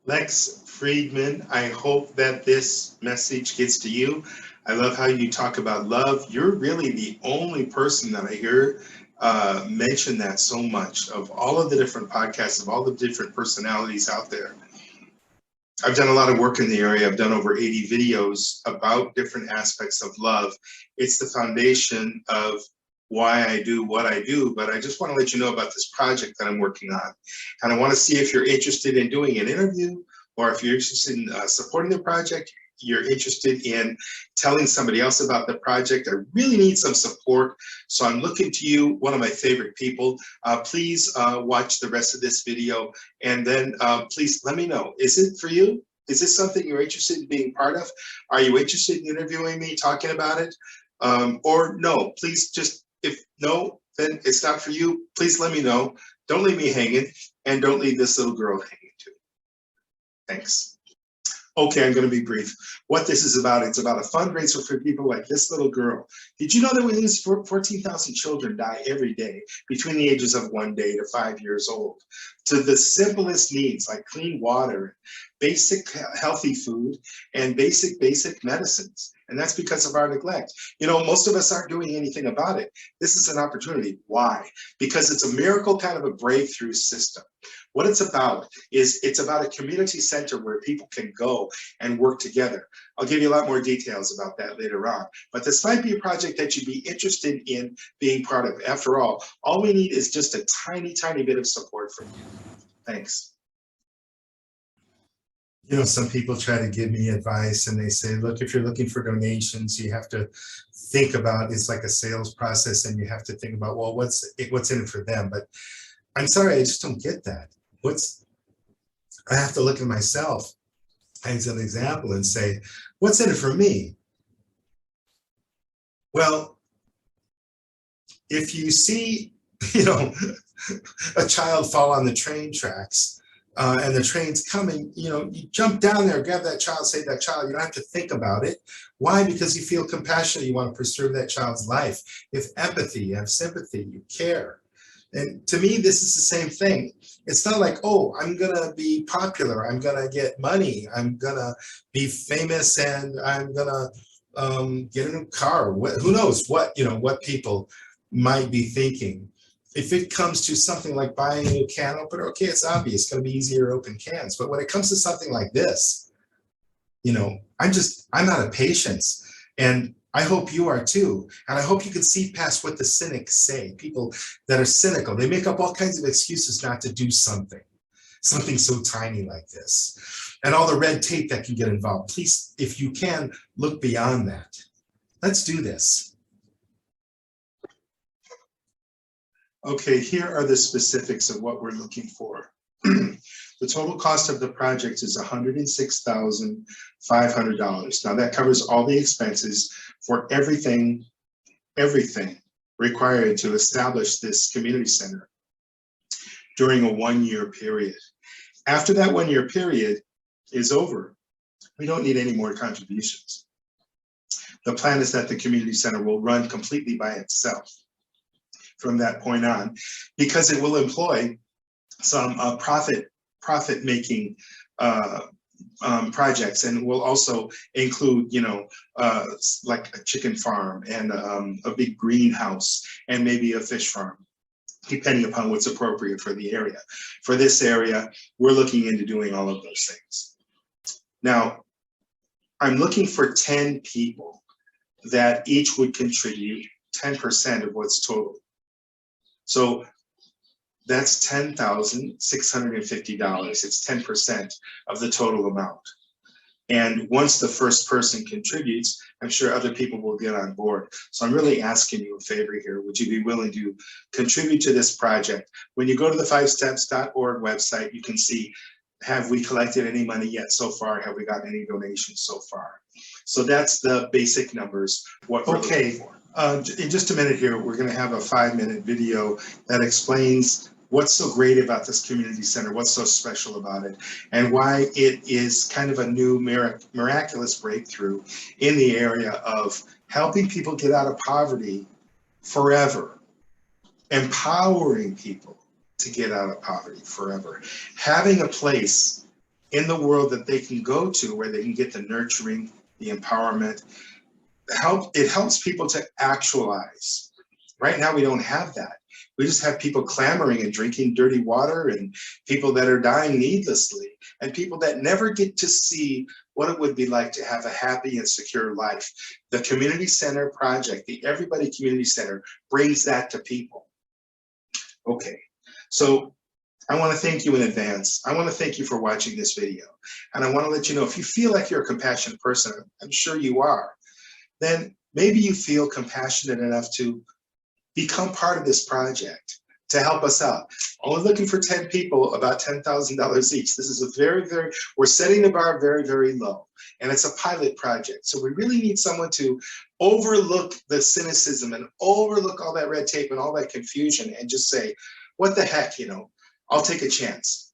Lex Fridman, I hope that this message gets to you. I love how you talk about love. You're really the only person that I hear mention that so much of all of the different podcasts, of all the different personalities out there. I've done a lot of work in the area. I've done over 80 videos about different aspects of love. It's the foundation of why I do what I do, but I just want to let you know about this project that I'm working on. And I want to see if you're interested in doing an interview or if you're interested in supporting the project, you're interested in telling somebody else about the project. I really need some support. So I'm looking to you, one of my favorite people. Please watch the rest of this video and then please let me know. Is it for you? Is this something you're interested in being part of? Are you interested in interviewing me, talking about it? Or no, please just, if no, then it's not for you. Please let me know. Don't leave me hanging and don't leave this little girl hanging too. Thanks. Okay, I'm going to be brief. What this is about, it's about a fundraiser for people like this little girl. Did you know that we lose 14,000 children die every day between the ages of 1 day to 5 years old to the simplest needs like clean water, basic healthy food, and basic medicines? And that's because of our neglect. You know, most of us aren't doing anything about it. This is an opportunity. Why? Because it's a miracle kind of a breakthrough system. What it's about is it's about a community center where people can go and work together. I'll give you a lot more details about that later on. But this might be a project that you'd be interested in being part of. After all we need is just a tiny, tiny bit of support from you. Thanks. You know, some people try to give me advice and they say, look, if you're looking for donations, you have to think about, it's like a sales process and you have to think about, well, what's in it for them? But I'm sorry, I just don't get that. I have to look at myself as an example and say, what's in it for me? Well, if you see, a child fall on the train tracks and the train's coming, you jump down there, grab that child, save that child. You don't have to think about it. Why? Because you feel compassionate. You want to preserve that child's life. You have empathy, you have sympathy, you care. And to me, this is the same thing. It's not like, oh, I'm going to be popular. I'm going to get money. I'm going to be famous and I'm going to get a new car. Who knows what people might be thinking. If it comes to something like buying a new can opener, okay, it's obvious. It's going to be easier to open cans. But when it comes to something like this, I'm out of patience. And I hope you are too. And I hope you can see past what the cynics say, people that are cynical. They make up all kinds of excuses not to do something so tiny like this. And all the red tape that can get involved. Please, if you can, look beyond that. Let's do this. Okay, here are the specifics of what we're looking for. The total cost of the project is $106,500. Now that covers all the expenses for everything required to establish this community center during a 1-year period. After that 1-year period is over, we don't need any more contributions. The plan is that the community center will run completely by itself from that point on, because it will employ some profit-making projects, and will also include, like a chicken farm and a big greenhouse and maybe a fish farm, depending upon what's appropriate for the area. For this area, we're looking into doing all of those things. Now, I'm looking for 10 people that each would contribute 10% of what's total. So that's $10,650. It's 10% of the total amount. And once the first person contributes, I'm sure other people will get on board. So I'm really asking you a favor here. Would you be willing to contribute to this project? When you go to the 5steps.org website, you can see, have we collected any money yet so far? Have we gotten any donations so far? So that's the basic numbers. Okay, in just a minute here, we're going to have a 5-minute video that explains what's so great about this community center, what's so special about it, and why it is kind of a new miraculous breakthrough in the area of helping people get out of poverty forever, empowering people to get out of poverty forever, having a place in the world that they can go to where they can get the nurturing, the empowerment. It helps people to actualize. Right now, we don't have that. We just have people clamoring and drinking dirty water, and people that are dying needlessly, and people that never get to see what it would be like to have a happy and secure life. The Community Center Project, the Everybody Community Center, brings that to people. Okay, so I want to thank you in advance. I want to thank you for watching this video. And I want to let you know, if you feel like you're a compassionate person, I'm sure you are, then maybe you feel compassionate enough to become part of this project to help us out. Only looking for 10 people, about $10,000 each. This is a we're setting the bar very, very low. And it's a pilot project. So we really need someone to overlook the cynicism and overlook all that red tape and all that confusion and just say, what the heck, I'll take a chance.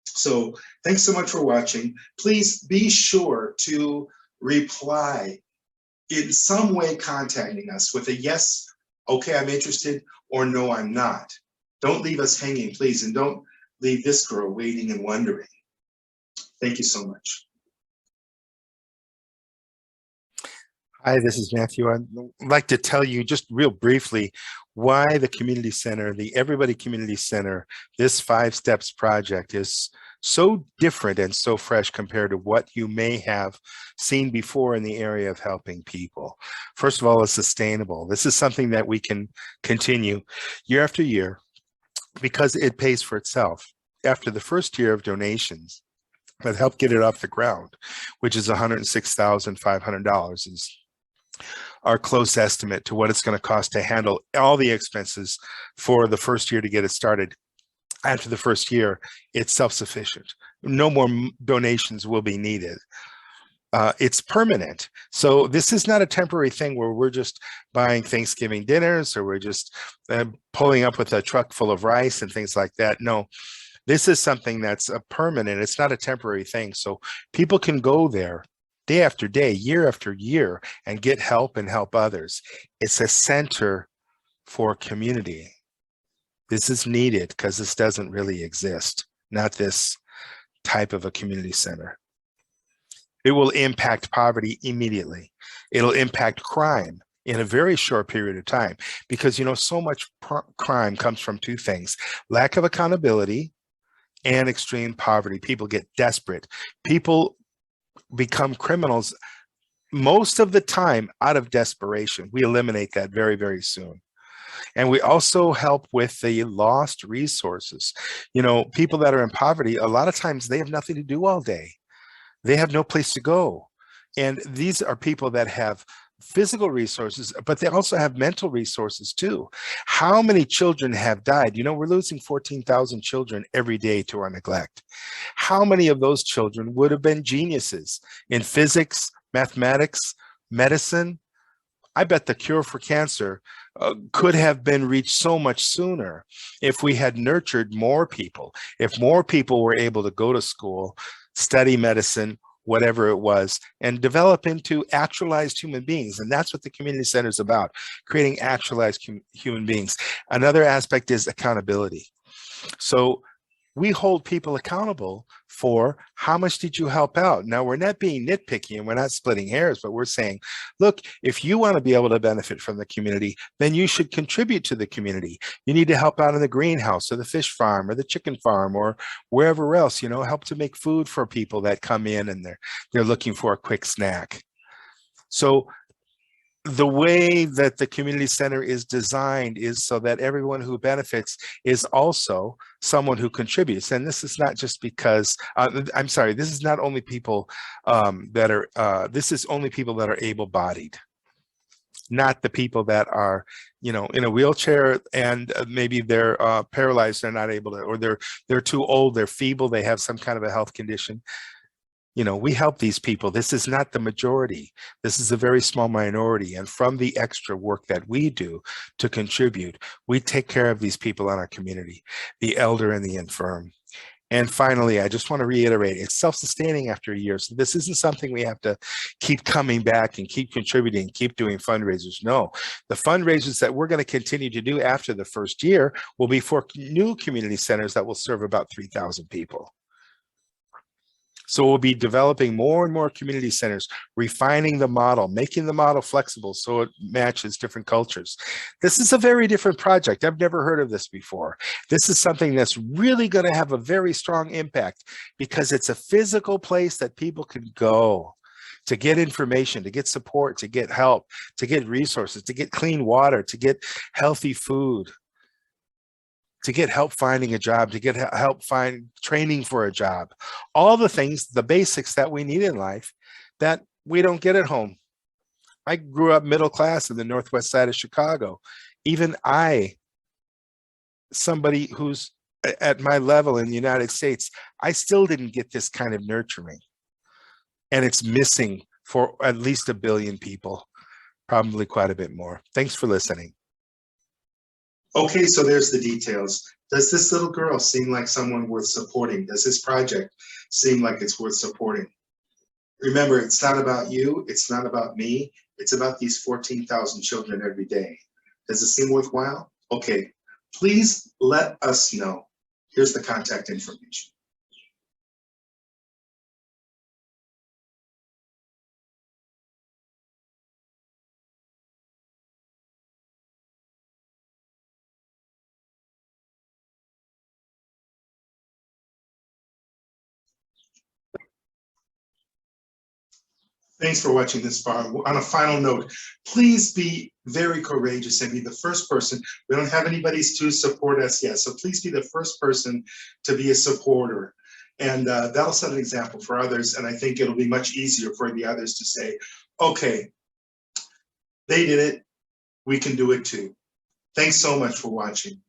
So thanks so much for watching. Please be sure to reply in some way, contacting us with a yes, okay, I'm interested, or no, I'm not. Don't leave us hanging, please, and don't leave this girl waiting and wondering. Thank you so much. Hi, this is Matthew. I'd like to tell you just real briefly why the Community Center, the Everybody Community Center, this 5 Steps project is so different and so fresh compared to what you may have seen before in the area of helping people. First of all, it's sustainable. This is something that we can continue year after year because it pays for itself. After the first year of donations that help get it off the ground, which is $106,500, is our close estimate to what it's going to cost to handle all the expenses for the first year to get it started. After the first year, it's self-sufficient. No more donations will be needed. It's permanent. So this is not a temporary thing where we're just buying Thanksgiving dinners or we're just pulling up with a truck full of rice and things like that. No, this is something that's permanent. It's not a temporary thing. So people can go there day after day, year after year, and get help and help others. It's a center for community. This is needed because this doesn't really exist, not this type of a community center. It will impact poverty immediately. It'll impact crime in a very short period of time because, so much crime comes from 2 things: lack of accountability and extreme poverty. People get desperate. People become criminals most of the time out of desperation. We eliminate that very, very soon. And we also help with the lost resources. People that are in poverty, a lot of times they have nothing to do all day. They have no place to go. And these are people that have physical resources, but they also have mental resources too. How many children have died? We're losing 14,000 children every day to our neglect. How many of those children would have been geniuses in physics, mathematics, medicine? I bet the cure for cancer could have been reached so much sooner if we had nurtured more people, if more people were able to go to school, study medicine, whatever it was, and develop into actualized human beings. And that's what the community center is about, creating actualized human beings. Another aspect is accountability. So we hold people accountable for how much did you help out. Now, we're not being nitpicky and we're not splitting hairs, but we're saying, look, if you want to be able to benefit from the community, then you should contribute to the community. You need to help out in the greenhouse or the fish farm or the chicken farm or wherever else, help to make food for people that come in and they're looking for a quick snack. So the way that the community center is designed is so that everyone who benefits is also someone who contributes. And this is not just because, this is not only people this is only people that are able-bodied, not the people that are, in a wheelchair and maybe they're paralyzed, they're not able to, or they're too old, they're feeble, they have some kind of a health condition. We help these people. This is not the majority. This is a very small minority. And from the extra work that we do to contribute, we take care of these people in our community, the elder and the infirm. And finally, I just want to reiterate, it's self-sustaining after a year. So this isn't something we have to keep coming back and keep contributing, keep doing fundraisers. No, the fundraisers that we're going to continue to do after the first year will be for new community centers that will serve about 3,000 people. So we'll be developing more and more community centers, refining the model, making the model flexible so it matches different cultures. This is a very different project. I've never heard of this before. This is something that's really going to have a very strong impact because it's a physical place that people can go to get information, to get support, to get help, to get resources, to get clean water, to get healthy food, to get help finding a job, to get help find training for a job, all the things, the basics that we need in life that we don't get at home. I grew up middle class in the northwest side of Chicago. Even I, somebody who's at my level in the United States, I still didn't get this kind of nurturing. And it's missing for at least 1 billion people, probably quite a bit more. Thanks for listening. Okay, so there's the details. Does this little girl seem like someone worth supporting? Does this project seem like it's worth supporting? Remember, it's not about you, it's not about me, it's about these 14,000 children every day. Does it seem worthwhile? Okay, please let us know. Here's the contact information. Thanks for watching this far. On a final note, please be very courageous and be the first person. We don't have anybody to support us yet, so please be the first person to be a supporter. And that'll set an example for others, and I think it'll be much easier for the others to say, okay, they did it, we can do it too. Thanks so much for watching.